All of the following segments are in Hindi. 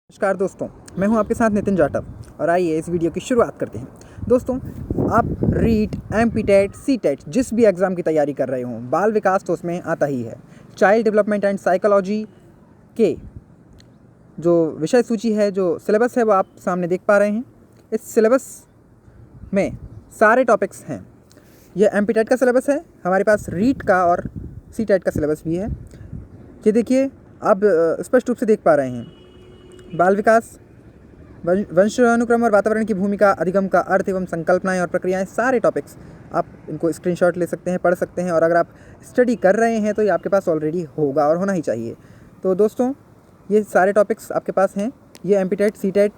नमस्कार दोस्तों, मैं हूं आपके साथ नितिन जाटव और आइए इस वीडियो की शुरुआत करते हैं। दोस्तों, आप रीट, एमपीटेट, सीटेट जिस भी एग्ज़ाम की तैयारी कर रहे हों, बाल विकास तो उसमें आता ही है। चाइल्ड डेवलपमेंट एंड साइकोलॉजी के जो विषय सूची है, जो सिलेबस है, वो आप सामने देख पा रहे हैं। इस सिलेबस में सारे टॉपिक्स हैं। यह एमपीटेट का सिलेबस है, हमारे पास रीट का और सीटेट का सिलेबस भी है। ये देखिए, आप स्पष्ट रूप से देख पा रहे हैं। बाल विकास, वंशानुक्रम और वातावरण की भूमिका, अधिगम का अर्थ एवं संकल्पनाएं और प्रक्रियाएं, सारे टॉपिक्स आप इनको स्क्रीनशॉट ले सकते हैं, पढ़ सकते हैं। और अगर आप स्टडी कर रहे हैं तो ये आपके पास ऑलरेडी होगा और होना ही चाहिए। तो दोस्तों, ये सारे टॉपिक्स आपके पास हैं। ये एमपीटेट, सीटेट,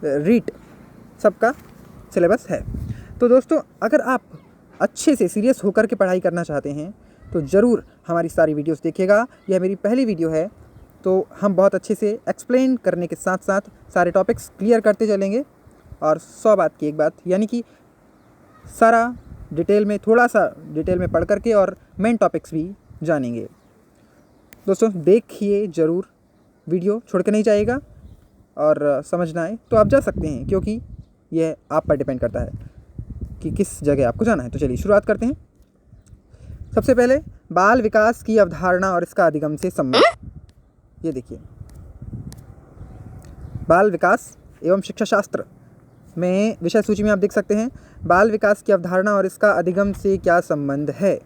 रीट सबका सिलेबस है। तो दोस्तों, अगर आप अच्छे से सीरियस होकर के पढ़ाई करना चाहते हैं तो ज़रूर हमारी सारी वीडियोस देखिएगा। यह मेरी पहली वीडियो है, तो हम बहुत अच्छे से एक्सप्लेन करने के साथ साथ सारे टॉपिक्स क्लियर करते चलेंगे। और 100 बात की एक बात, यानी कि सारा डिटेल में, थोड़ा सा डिटेल में पढ़ करके और मेन टॉपिक्स भी जानेंगे। दोस्तों, देखिए ज़रूर, वीडियो छोड़ के नहीं जाइएगा। और समझना आए तो आप जा सकते हैं, क्योंकि यह आप पर डिपेंड करता है कि किस जगह आपको जाना है। तो चलिए शुरुआत करते हैं। सबसे पहले बाल विकास की अवधारणा और इसका अधिगम से संबंध। ये देखिए, बाल विकास एवं शिक्षा शास्त्र में विषय सूची में आप देख सकते हैं, बाल विकास की अवधारणा और इसका अधिगम से क्या संबंध है।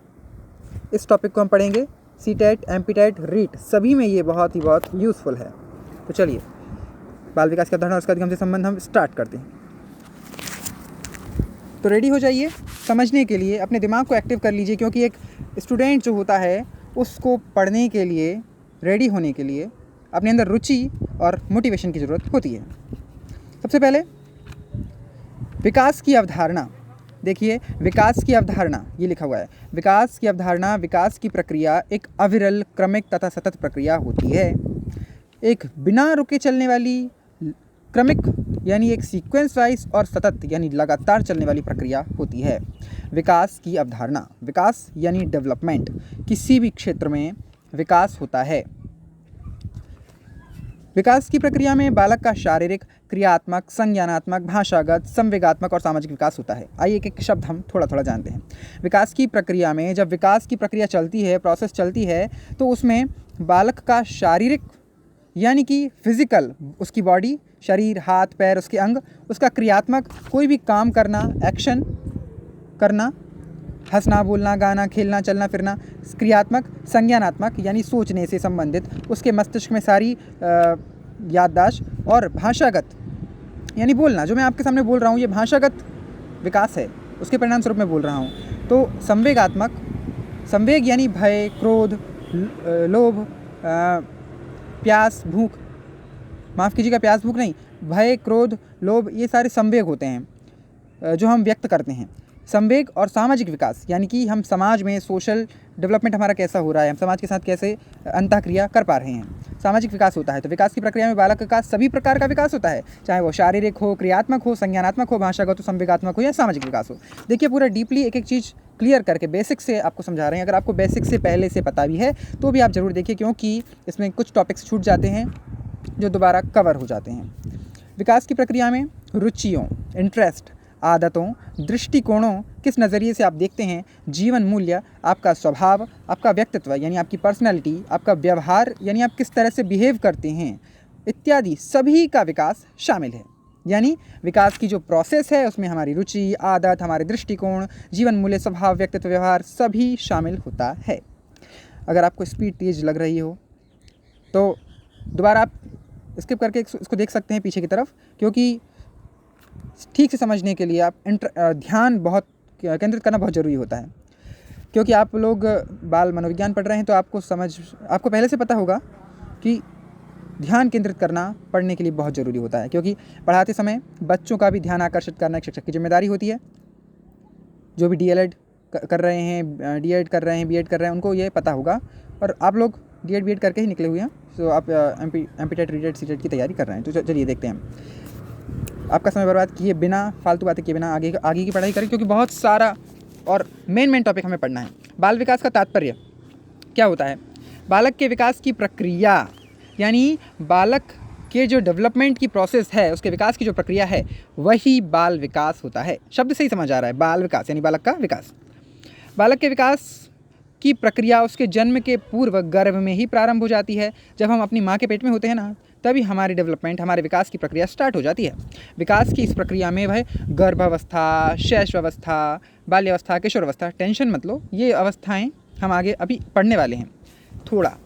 इस टॉपिक को हम पढ़ेंगे। सीटेट, एमपीटेट, रीट सभी में ये बहुत यूज़फुल है। तो चलिए, बाल विकास की अवधारणा और इसका अधिगम से संबंध हम स्टार्ट करते हैं। तो रेडी हो जाइए समझने के लिए, अपने दिमाग को एक्टिव कर लीजिए, क्योंकि एक स्टूडेंट जो होता है उसको पढ़ने के लिए, रेडी होने के लिए अपने अंदर रुचि और मोटिवेशन की ज़रूरत होती है। सबसे पहले विकास की अवधारणा देखिए। विकास की अवधारणा ये लिखा हुआ है। विकास की अवधारणा, विकास की प्रक्रिया एक अविरल, क्रमिक तथा सतत प्रक्रिया होती है। एक बिना रुके चलने वाली, क्रमिक यानी एक सीक्वेंस वाइज, और सतत यानी लगातार चलने वाली प्रक्रिया होती है। विकास की अवधारणा, विकास यानी डेवलपमेंट, किसी भी क्षेत्र में विकास होता है। विकास की प्रक्रिया में बालक का शारीरिक, क्रियात्मक, संज्ञानात्मक, भाषागत, संवेगात्मक और सामाजिक विकास होता है। आइए एक एक शब्द हम थोड़ा थोड़ा जानते हैं। विकास की प्रक्रिया में, जब विकास की प्रक्रिया चलती है, प्रोसेस चलती है, तो उसमें बालक का शारीरिक यानी कि फिजिकल, उसकी बॉडी, शरीर, हाथ पैर, उसके अंग, उसका क्रियात्मक, कोई भी काम करना, एक्शन करना, हंसना, बोलना, गाना, खेलना, चलना फिरना, क्रियात्मक, संज्ञानात्मक यानी सोचने से संबंधित, उसके मस्तिष्क में सारी याददाश्त, और भाषागत यानी बोलना, जो मैं आपके सामने बोल रहा हूँ ये भाषागत विकास है, उसके परिणाम स्वरूप मैं बोल रहा हूँ। तो संवेगात्मक, संवेग यानी भय, क्रोध, लोभ, प्यास, भूख, माफ़ कीजिएगा, प्यास भूख नहीं, भय, क्रोध, लोभ, ये सारे संवेग होते हैं जो हम व्यक्त करते हैं। संवेग और सामाजिक विकास यानी कि हम समाज में सोशल डेवलपमेंट हमारा कैसा हो रहा है, हम समाज के साथ कैसे अंतःक्रिया कर पा रहे हैं, सामाजिक विकास होता है। तो विकास की प्रक्रिया में बालक का सभी प्रकार का विकास होता है, चाहे वो शारीरिक हो, क्रियात्मक हो, संज्ञानात्मक हो, भाषागत हो, संवेगात्मक हो या सामाजिक विकास हो। देखिए, पूरा डीपली एक एक चीज़ क्लियर करके बेसिक से आपको समझा रहे हैं। अगर आपको बेसिक से पहले से पता भी है तो भी आप ज़रूर देखिए, क्योंकि इसमें कुछ टॉपिक्स छूट जाते हैं जो दोबारा कवर हो जाते हैं। विकास की प्रक्रिया में रुचियों, इंटरेस्ट, आदतों, दृष्टिकोणों, किस नज़रिए से आप देखते हैं, जीवन मूल्य, आपका स्वभाव, आपका व्यक्तित्व यानी आपकी पर्सनैलिटी, आपका व्यवहार यानी आप किस तरह से बिहेव करते हैं, इत्यादि सभी का विकास शामिल है। यानी विकास की जो प्रोसेस है उसमें हमारी रुचि, आदत, हमारे दृष्टिकोण, जीवन मूल्य, स्वभाव, व्यक्तित्व, व्यवहार सभी शामिल होता है। अगर आपको स्पीड तेज लग रही हो तो दोबारा आप स्किप करके इसको देख सकते हैं पीछे की तरफ, क्योंकि ठीक से समझने के लिए आप ध्यान बहुत केंद्रित करना बहुत ज़रूरी होता है। क्योंकि आप लोग बाल मनोविज्ञान पढ़ रहे हैं तो आपको पहले से पता होगा कि ध्यान केंद्रित करना पढ़ने के लिए बहुत ज़रूरी होता है, क्योंकि पढ़ाते समय बच्चों का भी ध्यान आकर्षित करना एक शिक्षक की जिम्मेदारी होती है। जो भी डीएलएड कर रहे हैं, डीएड कर रहे हैं, बीएड कर रहे हैं, उनको ये पता होगा। और आप लोग डीएड बीएड करके ही निकले हुए हैं, तो आप एमपीटेट, रीटेट, सीटेट की तैयारी कर रहे हैं। तो चलिए देखते हैं। आपका समय बर्बाद किए बिना, फालतू बातें किए बिना आगे की पढ़ाई करें, क्योंकि बहुत सारा और मेन टॉपिक हमें पढ़ना है। बाल विकास का तात्पर्य क्या होता है? बालक के विकास की प्रक्रिया, यानी बालक के जो डेवलपमेंट की प्रोसेस है, उसके विकास की जो प्रक्रिया है, वही बाल विकास होता है। शब्द सही समझ आ रहा है, बाल विकास यानी बालक का विकास। बालक के विकास की प्रक्रिया उसके जन्म के पूर्व गर्भ में ही प्रारंभ हो जाती है। जब हम अपनी माँ के पेट में होते हैं ना, तभी हमारी डेवलपमेंट, हमारे विकास की प्रक्रिया स्टार्ट हो जाती है। विकास की इस प्रक्रिया में वह गर्भावस्था, शैशवावस्था, बाल्यावस्था, किशोरावस्था, टेंशन मत लो, ये अवस्थाएं हम आगे अभी पढ़ने वाले हैं। थोड़ा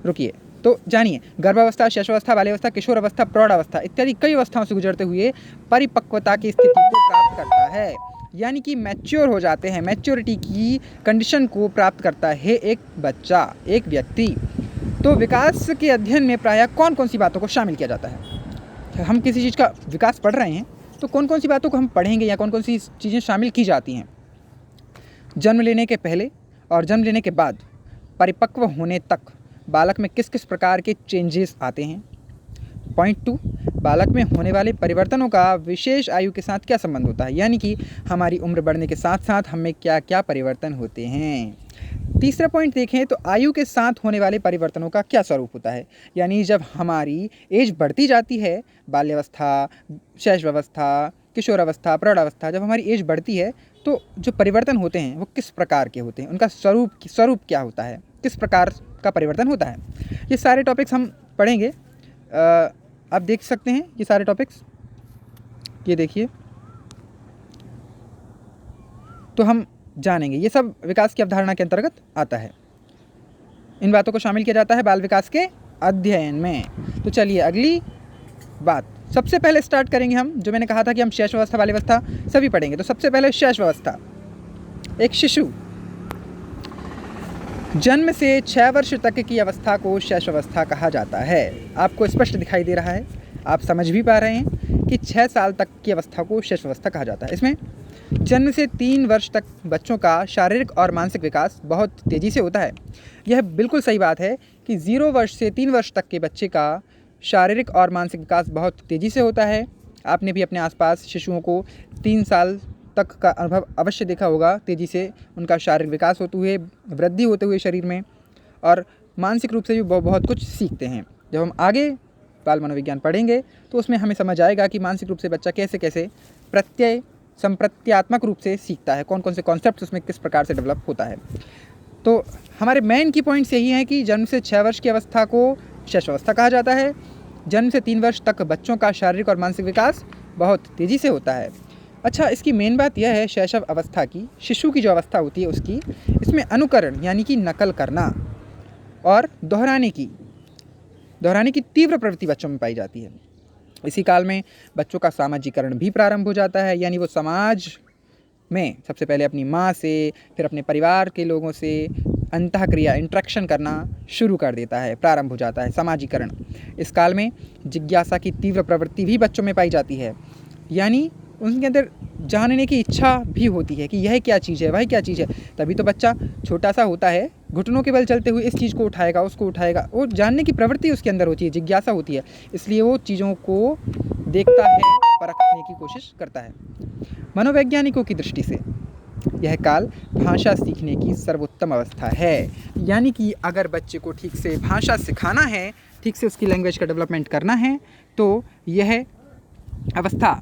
रुकिए तो जानिए, गर्भावस्था, शैशवावस्था, बाल्यावस्था, किशोरावस्था, प्रौढ़ावस्था इत्यादि कई अवस्थाओं से गुजरते हुए परिपक्वता की स्थिति को प्राप्त करता है, यानी कि मैच्योर हो जाते हैं, मैच्योरिटी की कंडीशन को प्राप्त करता है एक बच्चा, एक व्यक्ति। तो विकास के अध्ययन में प्रायः कौन कौन सी बातों को शामिल किया जाता है? हम किसी चीज़ का विकास पढ़ रहे हैं तो कौन कौन सी बातों को हम पढ़ेंगे या कौन कौन सी चीज़ें शामिल की जाती हैं? जन्म लेने के पहले और जन्म लेने के बाद परिपक्व होने तक बालक में किस किस प्रकार के चेंजेस आते हैं। पॉइंट 2, बालक में होने वाले परिवर्तनों का विशेष आयु के साथ क्या संबंध होता है, यानी कि हमारी उम्र बढ़ने के साथ साथ हमें क्या क्या परिवर्तन होते हैं। तीसरा पॉइंट देखें तो आयु के साथ होने वाले परिवर्तनों का क्या स्वरूप होता है, यानी जब हमारी एज बढ़ती जाती है, बाल्यावस्था, शैशवावस्था, किशोरावस्था, प्रौढ़ावस्था, जब हमारी एज बढ़ती है तो जो परिवर्तन होते हैं वो किस प्रकार के होते हैं, उनका स्वरूप क्या होता है, किस प्रकार का परिवर्तन होता है। ये सारे टॉपिक्स हम पढ़ेंगे। आप देख सकते हैं ये सारे टॉपिक्स, ये देखिए, तो हम जानेंगे। ये सब विकास की अवधारणा के अंतर्गत आता है। इन बातों को शामिल किया जाता है बाल विकास के अध्ययन में। तो चलिए अगली बात, सबसे पहले स्टार्ट करेंगे हम, जो मैंने कहा था कि हम शैशवावस्था, बाल्यावस्था सभी पढ़ेंगे। तो सबसे पहले शैशवावस्था। एक शिशु जन्म से 6 वर्ष तक की अवस्था को शैशवावस्था कहा जाता है। आपको स्पष्ट दिखाई दे रहा है, आप समझ भी पा रहे हैं कि 6 साल तक की अवस्था को शैशवावस्था कहा जाता है। इसमें जन्म से 3 वर्ष तक बच्चों का शारीरिक और मानसिक विकास बहुत तेज़ी से होता है। यह बिल्कुल सही बात है कि 0 वर्ष से 3 वर्ष तक के बच्चे का शारीरिक और मानसिक विकास बहुत तेज़ी से होता है। आपने भी अपने आसपास शिशुओं को 3 साल तक का अनुभव अवश्य देखा होगा। तेज़ी से उनका शारीरिक विकास होते हुए, वृद्धि होते हुए शरीर में, और मानसिक रूप से भी बहुत कुछ सीखते हैं। जब हम आगे बाल मनोविज्ञान पढ़ेंगे तो उसमें हमें समझ आएगा कि मानसिक रूप से बच्चा कैसे कैसे संप्रत्यात्मक रूप से सीखता है, कौन कौन से कॉन्सेप्ट उसमें किस प्रकार से डेवलप होता है। तो हमारे मेन की पॉइंट्स यही हैं कि जन्म से 6 वर्ष की अवस्था को शैशवावस्था कहा जाता है। जन्म से 3 वर्ष तक बच्चों का शारीरिक और मानसिक विकास बहुत तेज़ी से होता है। अच्छा, इसकी मेन बात यह है शैशव अवस्था की, शिशु की जो अवस्था होती है उसकी, इसमें अनुकरण यानी कि नकल करना और दोहराने की तीव्र प्रवृत्ति बच्चों में पाई जाती है। इसी काल में बच्चों का सामाजिकरण भी प्रारंभ हो जाता है, यानी वो समाज में सबसे पहले अपनी माँ से, फिर अपने परिवार के लोगों से अंतःक्रिया, इंट्रैक्शन करना शुरू कर देता है, प्रारंभ हो जाता है सामाजिकरण। इस काल में जिज्ञासा की तीव्र प्रवृत्ति भी बच्चों में पाई जाती है, यानी उनके अंदर जानने की इच्छा भी होती है कि यह क्या चीज़ है, वह क्या चीज़ है। तभी तो बच्चा छोटा सा होता है, घुटनों के बल चलते हुए इस चीज़ को उठाएगा, उसको उठाएगा। वो जानने की प्रवृत्ति उसके अंदर होती है, जिज्ञासा होती है, इसलिए वो चीज़ों को देखता है, परखने की कोशिश करता है। मनोवैज्ञानिकों की दृष्टि से यह काल भाषा सीखने की सर्वोत्तम अवस्था है, यानी कि अगर बच्चे को ठीक से भाषा सिखाना है, ठीक से उसकी लैंग्वेज का डेवलपमेंट करना है, तो यह अवस्था,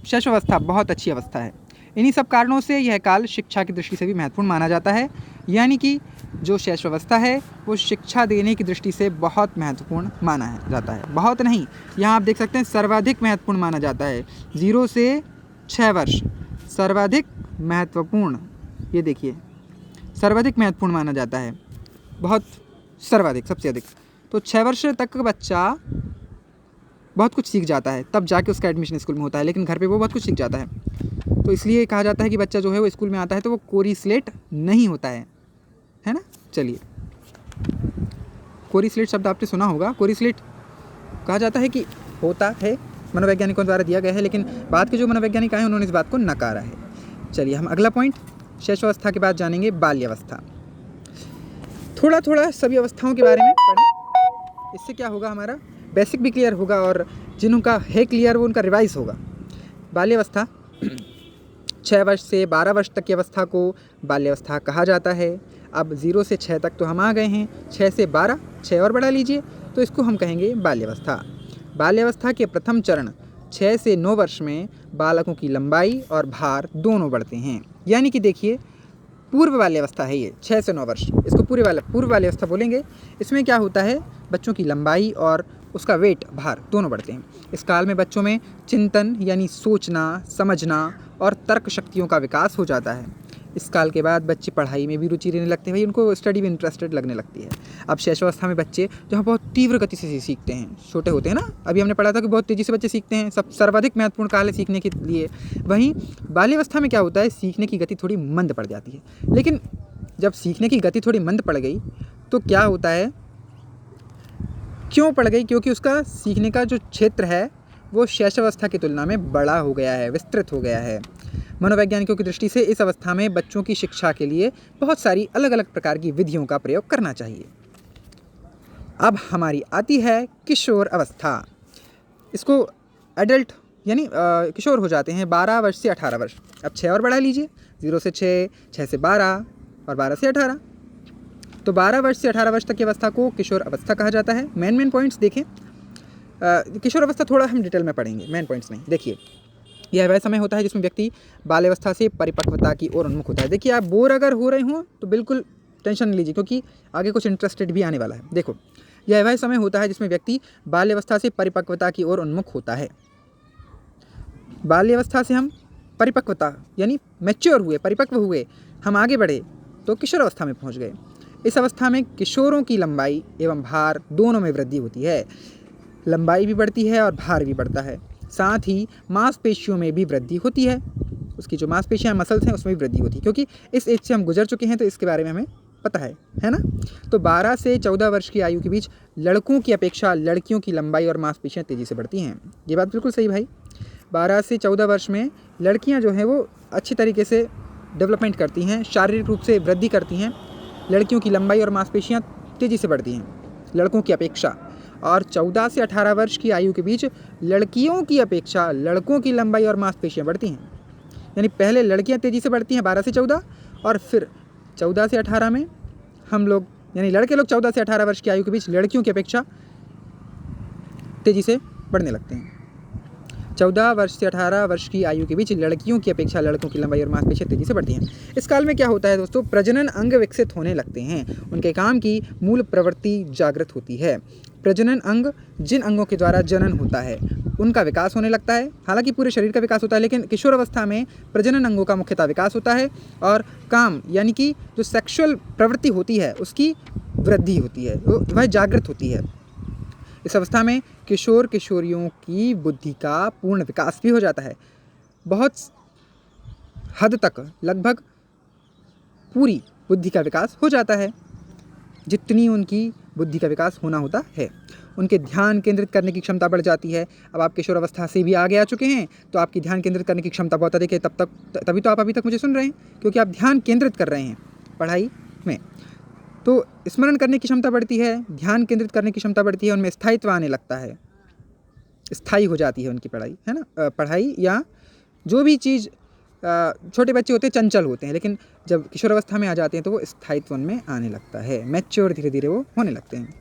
शैशवावस्था, बहुत अच्छी अवस्था है। इन्हीं सब कारणों से यह काल शिक्षा की दृष्टि से भी महत्वपूर्ण माना जाता है, यानी कि जो शैशवावस्था है वो शिक्षा देने की दृष्टि से बहुत महत्वपूर्ण माना जाता है। बहुत नहीं, यहाँ आप देख सकते हैं सर्वाधिक महत्वपूर्ण माना जाता है। 0 से 6 वर्ष सर्वाधिक महत्वपूर्ण, ये देखिए सर्वाधिक महत्वपूर्ण माना जाता है, बहुत सर्वाधिक, सबसे अधिक। तो 6 वर्ष तक का बच्चा बहुत कुछ सीख जाता है, तब जाके उसका एडमिशन स्कूल में होता है, लेकिन घर पे वो बहुत कुछ सीख जाता है। तो इसलिए कहा जाता है कि बच्चा जो है वो स्कूल में आता है तो वो कोरी स्लेट नहीं होता है ना। चलिए, कोरी स्लेट शब्द आपने सुना होगा। कोरी स्लेट कहा जाता है कि होता है, मनोवैज्ञानिकों द्वारा दिया गया है, लेकिन बाद के जो मनोवैज्ञानिक आए उन्होंने इस बात को नकारा है। चलिए हम अगला पॉइंट, शैशवावस्था के बाद जानेंगे बाल्यावस्था। थोड़ा थोड़ा सभी अवस्थाओं के बारे में पढ़ें, इससे क्या होगा, हमारा बेसिक भी क्लियर होगा और जिनका है क्लियर वो उनका रिवाइज होगा। बाल्यावस्था 6 वर्ष से 12 वर्ष तक की अवस्था को बाल्यावस्था कहा जाता है। अब 0 से 6 तक तो हम आ गए हैं, 6 से 12, 6 और बढ़ा लीजिए तो इसको हम कहेंगे बाल्यावस्था। बाल्यावस्था के प्रथम चरण 6 से 9 वर्ष में बालकों की लंबाई और भार दोनों बढ़ते हैं। यानी कि देखिए, पूर्व बाल्यावस्था है ये 6 से 9 वर्ष, इसको पूर्व बाल्यावस्था बोलेंगे। इसमें क्या होता है, बच्चों की लंबाई और उसका वेट, भार दोनों बढ़ते हैं। इस काल में बच्चों में चिंतन यानी सोचना, समझना और तर्क शक्तियों का विकास हो जाता है। इस काल के बाद बच्चे पढ़ाई में भी रुचि लेने लगते हैं, भाई उनको स्टडी में इंटरेस्टेड लगने लगती है। अब शैशवावस्था में बच्चे जो बहुत तीव्र गति से सीखते हैं, छोटे होते हैं ना, अभी हमने पढ़ा था कि बहुत तेज़ी से बच्चे सीखते हैं, सब सर्वाधिक महत्वपूर्ण काल है सीखने के लिए। वहीं बाल्यावस्था में क्या होता है, सीखने की गति थोड़ी मंद पड़ जाती है। लेकिन जब सीखने की गति थोड़ी मंद पड़ गई तो क्या होता है, क्यों पड़ गई, क्योंकि उसका सीखने का जो क्षेत्र है वो शैशवावस्था की तुलना में बड़ा हो गया है, विस्तृत हो गया है। मनोवैज्ञानिकों की दृष्टि से इस अवस्था में बच्चों की शिक्षा के लिए बहुत सारी अलग अलग प्रकार की विधियों का प्रयोग करना चाहिए। अब हमारी आती है किशोर अवस्था। इसको एडल्ट यानी किशोर हो जाते हैं 12 वर्ष से 18 वर्ष। अब 6 और बढ़ा लीजिए, 0 से 6, 6 से 12 और 12 से 18। तो 12 वर्ष से 18 वर्ष तक की अवस्था को किशोर अवस्था कहा जाता है। मेन पॉइंट्स देखें, किशोर अवस्था थोड़ा हम डिटेल में पढ़ेंगे, मेन पॉइंट्स नहीं। देखिए, यह वह समय होता है जिसमें व्यक्ति बाल्यावस्था से परिपक्वता की ओर उन्मुख होता है। देखिए, आप बोर अगर हो रहे हों तो बिल्कुल टेंशन नहीं लीजिए, क्योंकि आगे कुछ इंटरेस्टेड भी आने वाला है। देखो, यह वह समय होता है जिसमें व्यक्ति बाल्यावस्था से परिपक्वता की ओर उन्मुख होता है। बाल्यावस्था से हम परिपक्वता यानी मैच्योर हुए, परिपक्व हुए, हम आगे बढ़े तो किशोर अवस्था में पहुँच गए। इस अवस्था में किशोरों की लंबाई एवं भार दोनों में वृद्धि होती है। लंबाई भी बढ़ती है और भार भी बढ़ता है। साथ ही मांसपेशियों में भी वृद्धि होती है, उसकी जो मांसपेशियां मसल्स हैं उसमें भी वृद्धि होती है, क्योंकि इस एज से हम गुजर चुके हैं तो इसके बारे में हमें पता है ना। तो 12 से 14 वर्ष की आयु के बीच लड़कों की अपेक्षा लड़कियों की लंबाई और मांसपेशियां तेज़ी से बढ़ती हैं। ये बात बिल्कुल सही भाई। 12 से 14 वर्ष में लड़कियाँ जो हैं वो अच्छी तरीके से डेवलपमेंट करती हैं, शारीरिक रूप से वृद्धि करती हैं। लड़कियों की लंबाई और मांसपेशियाँ तेज़ी से बढ़ती हैं लड़कों की अपेक्षा। और 14 से 18 वर्ष की आयु के बीच लड़कियों की अपेक्षा लड़कों की लंबाई और मांसपेशियाँ बढ़ती हैं। यानी पहले लड़कियां तेज़ी से बढ़ती हैं 12 से 14, और फिर 14 से 18 में हम लोग यानी लड़के लोग 14 से 18 वर्ष की आयु के बीच लड़कियों की अपेक्षा तेज़ी से बढ़ने लगते हैं। 14 वर्ष से 18 वर्ष की आयु के बीच लड़कियों की अपेक्षा लड़कों की लंबाई और मांसपेशियाँ तेज़ी से बढ़ती हैं। इस काल में क्या होता है दोस्तों, प्रजनन अंग विकसित होने लगते हैं, उनके काम की मूल प्रवृत्ति जागृत होती है। प्रजनन अंग, जिन अंगों के द्वारा जनन होता है, उनका विकास होने लगता है। हालांकि पूरे शरीर का विकास होता है, लेकिन किशोर अवस्था में प्रजनन अंगों का मुख्यतः विकास होता है और काम यानी कि जो सेक्सुअल प्रवृत्ति होती है उसकी वृद्धि होती है, वह जागृत होती है। इस अवस्था में किशोर किशोरियों की बुद्धि का पूर्ण विकास भी हो जाता है। बहुत हद तक लगभग पूरी बुद्धि का विकास हो जाता है, जितनी उनकी बुद्धि का विकास होना होता है। उनके ध्यान केंद्रित करने की क्षमता बढ़ जाती है। अब आप किशोर अवस्था से भी आगे आ चुके हैं तो आपकी ध्यान केंद्रित करने की क्षमता बहुत अधिक है। तभी तो आप अभी तक मुझे सुन रहे हैं, क्योंकि आप ध्यान केंद्रित कर रहे हैं पढ़ाई में। तो स्मरण करने की क्षमता बढ़ती है, ध्यान केंद्रित करने की क्षमता बढ़ती है, उनमें स्थायित्व आने लगता है, स्थायी हो जाती है उनकी पढ़ाई, है ना। पढ़ाई या जो भी चीज़, छोटे बच्चे होते हैं चंचल होते हैं, लेकिन जब किशोर अवस्था में आ जाते हैं तो वो स्थायित्व उनमें आने लगता है, मैच्योर धीरे धीरे वो होने लगते हैं।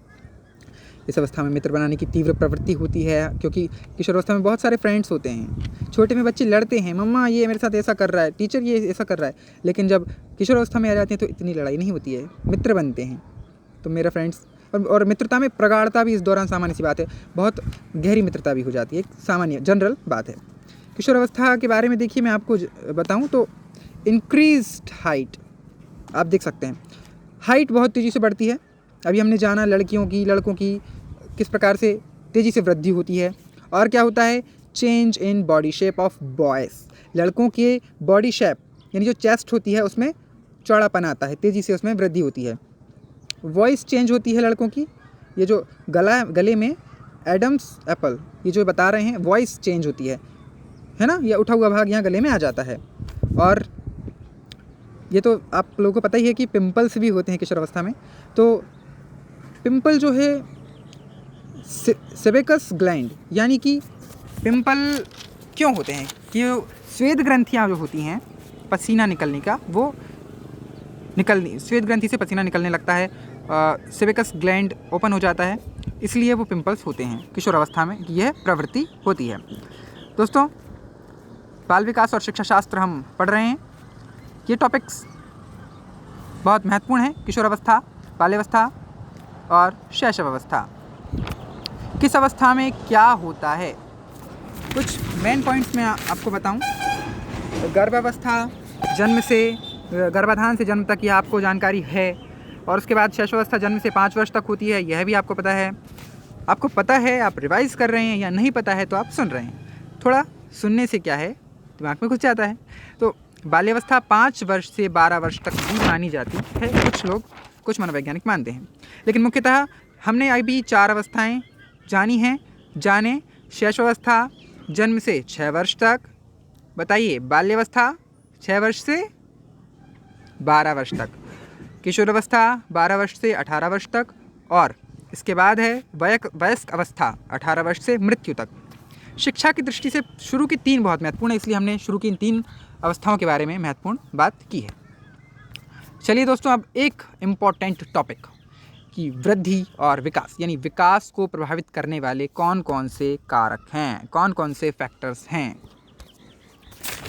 इस अवस्था में मित्र बनाने की तीव्र प्रवृत्ति होती है, क्योंकि किशोर अवस्था में बहुत सारे फ्रेंड्स होते हैं। छोटे में बच्चे लड़ते हैं, मम्मा ये मेरे साथ ऐसा कर रहा है, टीचर ये ऐसा कर रहा है, लेकिन जब किशोर अवस्था में आ जाते हैं तो इतनी लड़ाई नहीं होती है, मित्र बनते हैं। तो मेरा फ्रेंड्स और मित्रता में प्रगाढ़ता भी इस दौरान सामान्य सी बात है, बहुत गहरी मित्रता भी हो जाती है, सामान्य जनरल बात है। किशोर अवस्था के बारे में देखिए, मैं आपको बताऊं तो इंक्रीज्ड हाइट आप देख सकते हैं, हाइट बहुत तेज़ी से बढ़ती है। अभी हमने जाना लड़कियों की लड़कों की किस प्रकार से तेज़ी से वृद्धि होती है। और क्या होता है, change in body shape of boys, लड़कों के बॉडी शेप यानी जो चेस्ट होती है उसमें चौड़ापन आता है, तेज़ी से उसमें वृद्धि होती है। वॉइस चेंज होती है लड़कों की, ये जो गले में एडम्स एप्पल ये जो बता रहे हैं, वॉइस चेंज होती है ना, यह उठा हुआ भाग यहाँ गले में आ जाता है। और ये तो आप लोगों को पता ही है कि पिंपल्स भी होते हैं किशोर अवस्था में। तो पिंपल जो है सेबेकस ग्लैंड यानी कि पिंपल क्यों होते हैं कि श्वेत ग्रंथियाँ जो होती हैं पसीना निकलने का, वो श्वेत ग्रंथि से पसीना निकलने लगता है सेबेकस ग्लैंड ओपन हो जाता है, इसलिए वो पिंपल्स होते हैं। किशोरावस्था में यह प्रवृत्ति होती है। दोस्तों, बाल विकास और शिक्षा शास्त्र हम पढ़ रहे हैं। ये टॉपिक्स बहुत महत्वपूर्ण हैं। किशोरावस्था, बाल्यावस्था और शैशवावस्था। किस अवस्था में क्या होता है, कुछ मेन पॉइंट्स मैं आपको बताऊं। गर्भावस्था, जन्म से गर्भाधान से जन्म तक यह आपको जानकारी है। और उसके बाद शैशवावस्था जन्म से 5 वर्ष तक होती है, यह भी आपको पता है। आपको पता है, आप रिवाइज़ कर रहे हैं, या नहीं पता है तो आप सुन रहे हैं। थोड़ा सुनने से क्या है, दिमाग में घुस जाता है। तो बाल्यावस्था 5 वर्ष से 12 वर्ष तक भी मानी जाती है, कुछ लोग, कुछ मनोवैज्ञानिक मानते हैं। लेकिन मुख्यतः हमने अभी 4 अवस्थाएँ जानी हैं। जाने शैशवावस्था जन्म से 6 वर्ष तक, बताइए बाल्यावस्था 6 वर्ष से 12 वर्ष तक, किशोरावस्था 12 वर्ष से 18 वर्ष तक, और इसके बाद है वयस्क अवस्था 18 वर्ष से मृत्यु तक। शिक्षा की दृष्टि से शुरू की 3 बहुत महत्वपूर्ण है, इसलिए हमने शुरू की इन 3 अवस्थाओं के बारे में महत्वपूर्ण बात की है। चलिए दोस्तों, अब एक इम्पॉर्टेंट टॉपिक कि वृद्धि और विकास, यानी विकास को प्रभावित करने वाले कौन कौन से कारक हैं, कौन कौन से फैक्टर्स हैं।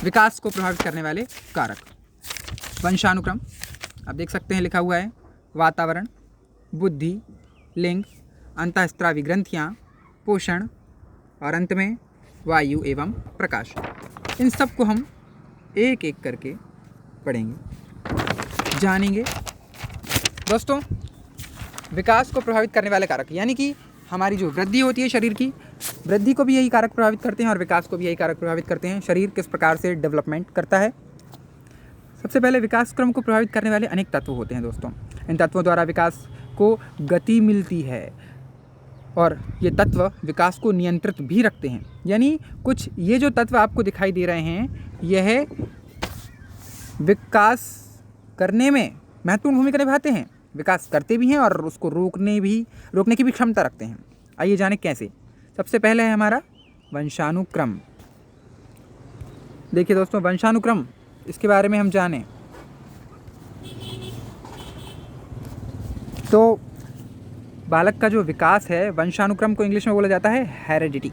विकास को प्रभावित करने वाले कारक, वंशानुक्रम, आप देख सकते हैं लिखा हुआ है, वातावरण, बुद्धि, लिंग, अंतःस्रावी ग्रंथियाँ, पोषण और अंत में वायु एवं प्रकाश। इन सब को हम एक एक करके पढ़ेंगे, जानेंगे। दोस्तों, विकास को प्रभावित करने वाले कारक, यानी कि हमारी जो वृद्धि होती है शरीर की, वृद्धि को भी यही कारक प्रभावित करते हैं और विकास को भी यही कारक प्रभावित करते हैं। शरीर किस प्रकार से डेवलपमेंट करता है। सबसे पहले विकास क्रम को प्रभावित करने वाले अनेक तत्व होते हैं दोस्तों। इन तत्वों द्वारा विकास को गति मिलती है और ये तत्व विकास को नियंत्रित भी रखते हैं। यानी कुछ ये जो तत्व आपको दिखाई दे रहे हैं, यह विकास करने में महत्वपूर्ण भूमिका निभाते हैं, विकास करते भी हैं और उसको रोकने की भी क्षमता रखते हैं। आइए जाने कैसे। सबसे पहले है हमारा वंशानुक्रम। देखिए दोस्तों, वंशानुक्रम, इसके बारे में हम जानें तो बालक का जो विकास है, वंशानुक्रम को इंग्लिश में बोला जाता है हेरेडिटी।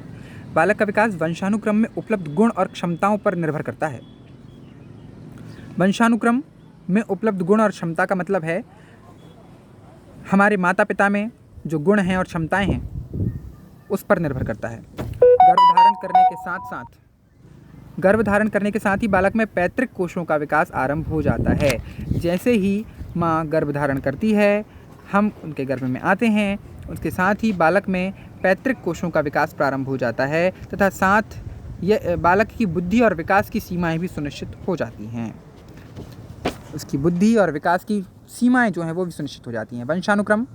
बालक का विकास वंशानुक्रम में उपलब्ध गुण और क्षमताओं पर निर्भर करता है। वंशानुक्रम में उपलब्ध गुण और क्षमता का मतलब है हमारे माता पिता में जो गुण हैं और क्षमताएं हैं उस पर निर्भर करता है। गर्भधारण करने के साथ ही बालक में पैतृक कोषों का विकास आरंभ हो जाता है। जैसे ही माँ गर्भधारण करती है, हम उनके गर्भ में आते हैं, उसके साथ ही बालक में पैतृक कोषों का विकास प्रारंभ हो जाता है तथा साथ ये बालक की बुद्धि और विकास की सीमाएं भी सुनिश्चित हो जाती हैं। उसकी बुद्धि और विकास की सीमाएं जो हैं वो भी सुनिश्चित हो जाती हैं। वंशानुक्रम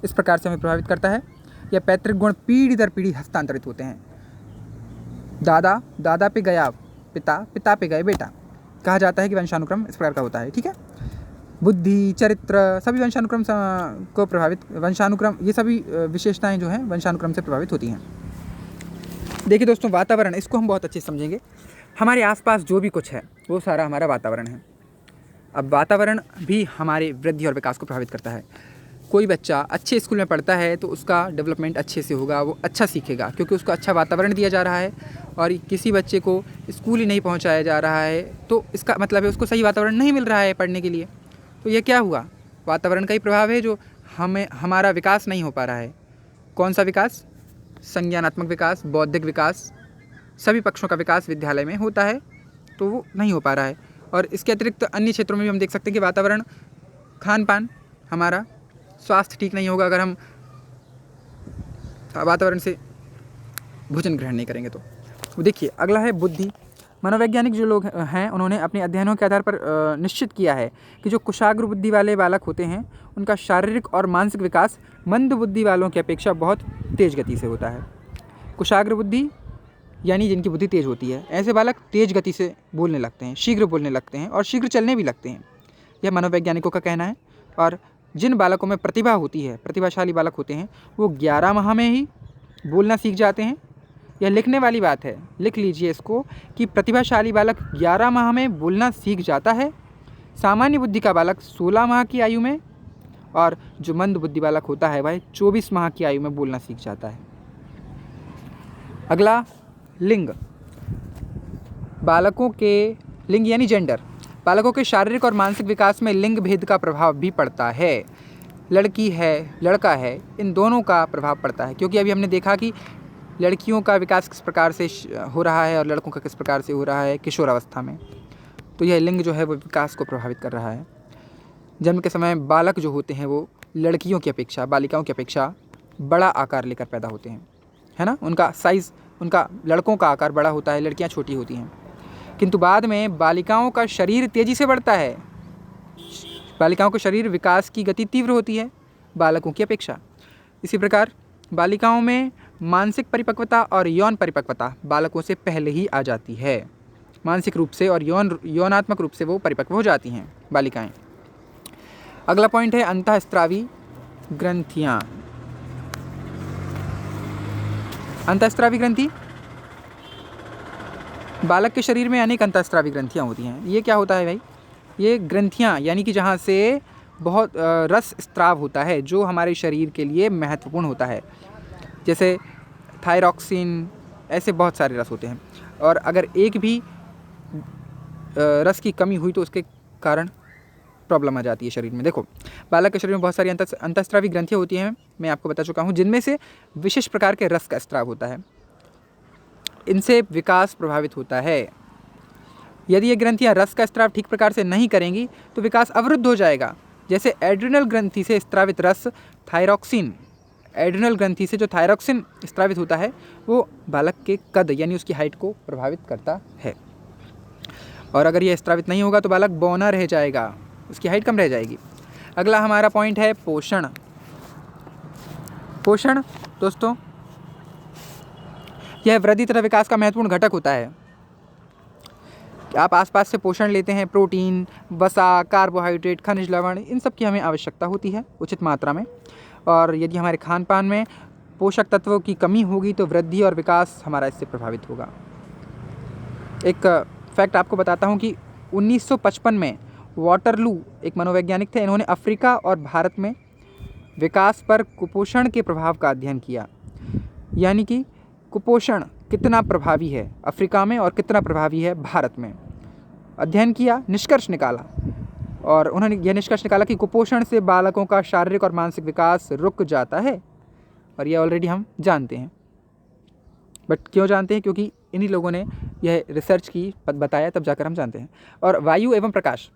इस प्रकार से हमें प्रभावित करता है। यह पैतृक गुण पीढ़ी दर पीढ़ी हस्तांतरित होते हैं। दादा पे गया पिता, पिता पे गए बेटा, कहा जाता है कि वंशानुक्रम इस प्रकार का होता है। ठीक है, बुद्धि, चरित्र सभी वंशानुक्रम को प्रभावित, ये सभी विशेषताएं जो हैं वंशानुक्रम से प्रभावित होती हैं। देखिए दोस्तों, वातावरण, इसको हम बहुत अच्छे से समझेंगे। हमारे आसपास जो भी कुछ है वो सारा हमारा वातावरण है। अब वातावरण भी हमारे वृद्धि और विकास को प्रभावित करता है। कोई बच्चा अच्छे स्कूल में पढ़ता है तो उसका डेवलपमेंट अच्छे से होगा, वो अच्छा सीखेगा क्योंकि उसको अच्छा वातावरण दिया जा रहा है। और किसी बच्चे को स्कूल ही नहीं पहुंचाया जा रहा है तो इसका मतलब है उसको सही वातावरण नहीं मिल रहा है पढ़ने के लिए। तो ये क्या हुआ, वातावरण का ही प्रभाव है जो हमारा विकास नहीं हो पा रहा है। कौन सा विकास? संज्ञानात्मक विकास, बौद्धिक विकास, सभी पक्षों का विकास विद्यालय में होता है तो वो नहीं हो पा रहा है। और इसके अतिरिक्त अन्य क्षेत्रों में भी हम देख सकते हैं कि वातावरण, खान पान, हमारा स्वास्थ्य ठीक नहीं होगा अगर हम वातावरण से भोजन ग्रहण नहीं करेंगे तो। देखिए अगला है बुद्धि। मनोवैज्ञानिक जो लोग हैं उन्होंने अपने अध्ययनों के आधार पर निश्चित किया है कि जो कुशाग्र बुद्धि वाले बालक होते हैं उनका शारीरिक और मानसिक विकास मंद बुद्धि वालों की अपेक्षा बहुत तेज़ गति से होता है। कुशाग्र बुद्धि यानी जिनकी बुद्धि तेज़ होती है, ऐसे बालक तेज़ गति से बोलने लगते हैं, शीघ्र बोलने लगते हैं और शीघ्र चलने भी लगते हैं। यह मनोवैज्ञानिकों का कहना है। और जिन बालकों में प्रतिभा होती है, प्रतिभाशाली बालक होते हैं, वो 11 माह में ही बोलना सीख जाते हैं। यह लिखने वाली बात है, लिख लीजिए इसको कि प्रतिभाशाली बालक 11 माह में बोलना सीख जाता है। सामान्य बुद्धि का बालक 16 माह की आयु में और जो मंद बुद्धि बालक होता है वह 24 माह की आयु में बोलना सीख जाता है। अगला लिंग। बालकों के लिंग यानी जेंडर। बालकों के शारीरिक और मानसिक विकास में लिंग भेद का प्रभाव भी पड़ता है। लड़की है लड़का है, इन दोनों का प्रभाव पड़ता है, क्योंकि अभी हमने देखा कि लड़कियों का विकास किस प्रकार से हो रहा है और लड़कों का किस प्रकार से हो रहा है किशोरावस्था में। तो यह लिंग जो है वो विकास को प्रभावित कर रहा है। जन्म के समय बालक जो होते हैं वो लड़कियों की अपेक्षा, बालिकाओं की अपेक्षा बड़ा आकार लेकर पैदा होते हैं, है ना। उनका साइज़, उनका लड़कों का आकार बड़ा होता है, लड़कियां छोटी होती हैं। किंतु बाद में बालिकाओं का शरीर तेज़ी से बढ़ता है। बालिकाओं का शरीर विकास की गति तीव्र होती है बालकों की अपेक्षा। इसी प्रकार बालिकाओं में मानसिक परिपक्वता और यौन परिपक्वता बालकों से पहले ही आ जाती है। मानसिक रूप से और यौनात्मक रूप से वो परिपक्व हो जाती हैं बालिकाएं। अगला पॉइंट है अंतःस्रावी ग्रंथियाँ। अंतःस्रावी ग्रंथि, बालक के शरीर में अनेक अंतःस्रावी ग्रंथियाँ होती हैं। ये क्या होता है भाई? ये ग्रंथियाँ यानी कि जहाँ से बहुत रस स्त्राव होता है जो हमारे शरीर के लिए महत्वपूर्ण होता है, जैसे थायरॉक्सिन, ऐसे बहुत सारे रस होते हैं। और अगर एक भी रस की कमी हुई तो उसके कारण प्रॉब्लम आ जाती है शरीर में। देखो, बालक के शरीर में बहुत सारी अंतःस्रावी ग्रंथियाँ होती हैं, मैं आपको बता चुका हूँ, जिनमें से विशेष प्रकार के रस का स्त्राव होता है। इनसे विकास प्रभावित होता है। यदि ये ग्रंथियाँ रस का स्त्राव ठीक प्रकार से नहीं करेंगी तो विकास अवरुद्ध हो जाएगा। जैसे एड्रिनल ग्रंथि से स्त्रावित रस थायरॉक्सिन, एड्रिनल ग्रंथि से जो थायरॉक्सिन स्त्रावित होता है वो बालक के कद यानी उसकी हाइट को प्रभावित करता है। और अगर यह स्त्रावित नहीं होगा तो बालक बौना रह जाएगा, उसकी हाइट कम रह जाएगी। अगला हमारा पॉइंट है पोषण। पोषण दोस्तों, यह वृद्धि तथा विकास का महत्वपूर्ण घटक होता है। आप आसपास से पोषण लेते हैं, प्रोटीन, वसा, कार्बोहाइड्रेट, खनिज लवण, इन सब की हमें आवश्यकता होती है उचित मात्रा में। और यदि हमारे खान पान में पोषक तत्वों की कमी होगी तो वृद्धि और विकास हमारा इससे प्रभावित होगा। एक फैक्ट आपको बताता हूँ कि 1955 में वाटरलू एक मनोवैज्ञानिक थे, इन्होंने अफ्रीका और भारत में विकास पर कुपोषण के प्रभाव का अध्ययन किया। यानी कि कुपोषण कितना प्रभावी है अफ्रीका में और कितना प्रभावी है भारत में, अध्ययन किया, निष्कर्ष निकाला। और उन्होंने यह निष्कर्ष निकाला कि कुपोषण से बालकों का शारीरिक और मानसिक विकास रुक जाता है। और यह ऑलरेडी हम जानते हैं। बट क्यों जानते हैं? क्योंकि इन्हीं लोगों ने यह रिसर्च की, बताया, तब जाकर हम जानते हैं। और वायु एवं प्रकाश,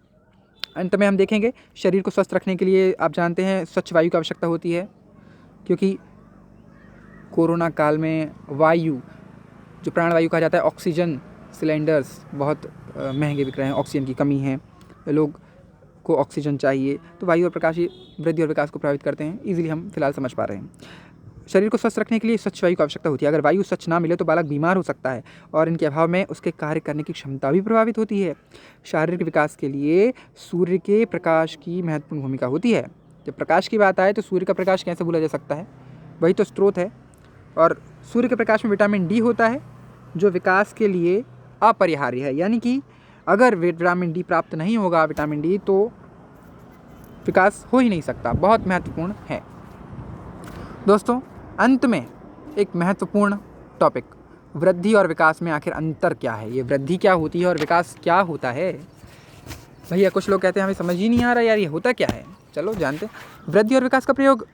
अंत में हम देखेंगे। शरीर को स्वस्थ रखने के लिए आप जानते हैं स्वच्छ वायु की आवश्यकता होती है, क्योंकि कोरोना काल में वायु, जो प्राणवायु कहा जाता है, ऑक्सीजन सिलेंडर्स बहुत महंगे बिक रहे हैं, ऑक्सीजन की कमी है, लोग को ऑक्सीजन चाहिए। तो वायु और प्रकाश ही वृद्धि और विकास को प्रभावित करते हैं। इजीली हम फिलहाल समझ पा रहे हैं। शरीर को स्वस्थ रखने के लिए स्वच्छ वायु की आवश्यकता होती है। अगर वायु स्वच्छ ना मिले तो बालक बीमार हो सकता है और इनके अभाव में उसके कार्य करने की क्षमता भी प्रभावित होती है। शारीरिक विकास के लिए सूर्य के प्रकाश की महत्वपूर्ण भूमिका होती है। जब प्रकाश की बात आए तो सूर्य का प्रकाश कैसे भूला जा सकता है, वही तो स्रोत है। और सूर्य के प्रकाश में विटामिन डी होता है जो विकास के लिए अपरिहार्य है। यानी कि अगर विटामिन डी प्राप्त नहीं होगा, विटामिन डी, तो विकास हो ही नहीं सकता। बहुत महत्वपूर्ण है दोस्तों। अंत में एक महत्वपूर्ण टॉपिक, वृद्धि और विकास में आखिर अंतर क्या है, ये वृद्धि क्या होती है और विकास क्या होता है। भैया कुछ लोग कहते हैं हमें समझ ही नहीं आ रहा यार, ये होता क्या है। चलो जानते हैं। वृद्धि और विकास का प्रयोग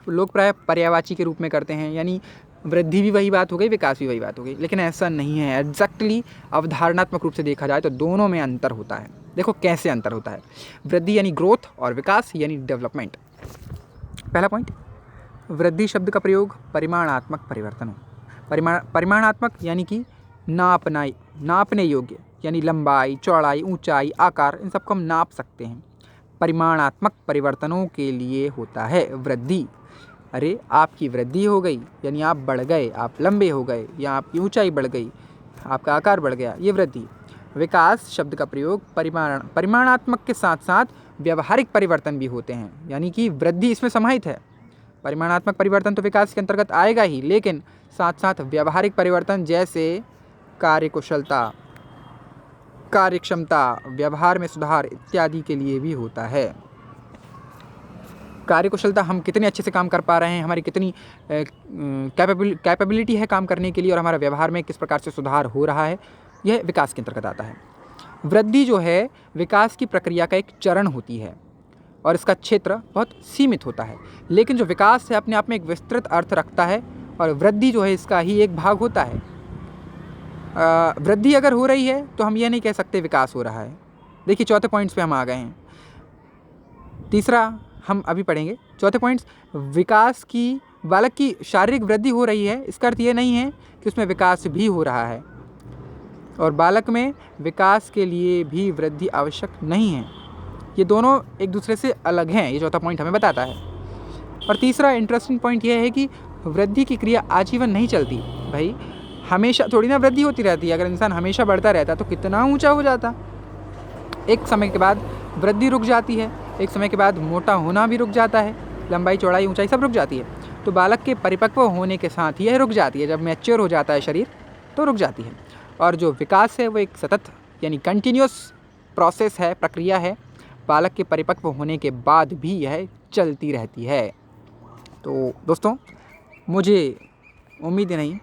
लोग प्राय पर्यायवाची के रूप में करते हैं, यानी वृद्धि भी वही बात हो गई, विकास भी वही बात हो गई, लेकिन ऐसा नहीं है। एग्जैक्टली अवधारणात्मक रूप से देखा जाए तो दोनों में अंतर होता है। देखो कैसे अंतर होता है। वृद्धि यानी ग्रोथ और विकास यानी डेवलपमेंट। पहला पॉइंट, वृद्धि शब्द का प्रयोग परिमाणात्मक परिवर्तनों, परिमाणात्मक यानी कि नापने योग्य, यानी लंबाई, चौड़ाई, ऊंचाई, आकार, इन सबको हम नाप सकते हैं। परिमाणात्मक परिवर्तनों के लिए होता है वृद्धि। अरे आपकी वृद्धि हो गई यानी आप बढ़ गए, आप लंबे हो गए, या आपकी ऊंचाई बढ़ गई, आपका आकार बढ़ गया, ये वृद्धि। विकास शब्द का प्रयोग परिमाणात्मक के साथ साथ व्यवहारिक परिवर्तन भी होते हैं, यानी कि वृद्धि इसमें समाहित है। परिमाणात्मक परिवर्तन तो विकास के अंतर्गत आएगा ही, लेकिन साथ साथ व्यवहारिक परिवर्तन जैसे कार्यकुशलता, कार्यक्षमता, व्यवहार में सुधार इत्यादि के लिए भी होता है। कार्यकुशलता, हम कितने अच्छे से काम कर पा रहे हैं, हमारी कितनी कैपेबिलिटी है काम करने के लिए, और हमारे व्यवहार में किस प्रकार से सुधार हो रहा है, यह विकास के अंतर्गत आता है। वृद्धि जो है विकास की प्रक्रिया का एक चरण होती है और इसका क्षेत्र बहुत सीमित होता है, लेकिन जो विकास है अपने आप में एक विस्तृत अर्थ रखता है और वृद्धि जो है इसका ही एक भाग होता है। वृद्धि अगर हो रही है तो हम ये नहीं कह सकते विकास हो रहा है। देखिए चौथे पॉइंट्स पे हम आ गए हैं। तीसरा हम अभी पढ़ेंगे। चौथे पॉइंट्स, विकास की, बालक की शारीरिक वृद्धि हो रही है, इसका अर्थ ये नहीं है कि उसमें विकास भी हो रहा है, और बालक में विकास के लिए भी वृद्धि आवश्यक नहीं है। ये दोनों एक दूसरे से अलग हैं, ये चौथा पॉइंट हमें बताता है। और तीसरा इंटरेस्टिंग पॉइंट ये है कि वृद्धि की क्रिया आजीवन नहीं चलती। भाई हमेशा थोड़ी ना वृद्धि होती रहती है। अगर इंसान हमेशा बढ़ता रहता तो कितना ऊंचा हो जाता। एक समय के बाद वृद्धि रुक जाती है, एक समय के बाद मोटा होना भी रुक जाता है, लंबाई चौड़ाई ऊंचाई सब रुक जाती है। तो बालक के परिपक्व होने के साथ यह रुक जाती है। जब मैच्योर हो जाता है शरीर तो रुक जाती है। और जो विकास है वो एक सतत यानी कंटिन्यूस प्रोसेस है, प्रक्रिया है। बालक के परिपक्व होने के बाद भी यह चलती रहती है। तो दोस्तों, मुझे उम्मीद नहीं,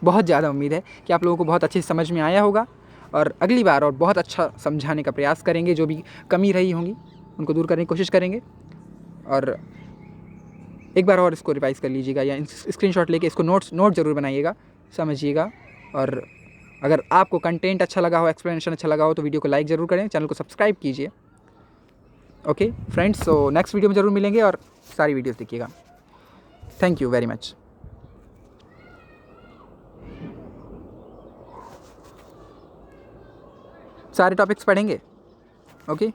बहुत ज़्यादा उम्मीद है कि आप लोगों को बहुत अच्छे से समझ में आया होगा, और अगली बार और बहुत अच्छा समझाने का प्रयास करेंगे। जो भी कमी रही होंगी उनको दूर करने की कोशिश करेंगे। और एक बार और इसको रिवाइज़ कर लीजिएगा या स्क्रीनशॉट लेके इसको नोट ज़रूर बनाइएगा, समझिएगा। और अगर आपको कंटेंट अच्छा लगा हो, एक्सप्लेनेशन अच्छा लगा हो, तो वीडियो को लाइक ज़रूर करें, चैनल को सब्सक्राइब कीजिए। ओके फ्रेंड्स, तो नेक्स्ट वीडियो में ज़रूर मिलेंगे और सारी वीडियोस देखिएगा। Thank you very much. सारे टॉपिक्स पढ़ेंगे। ओके।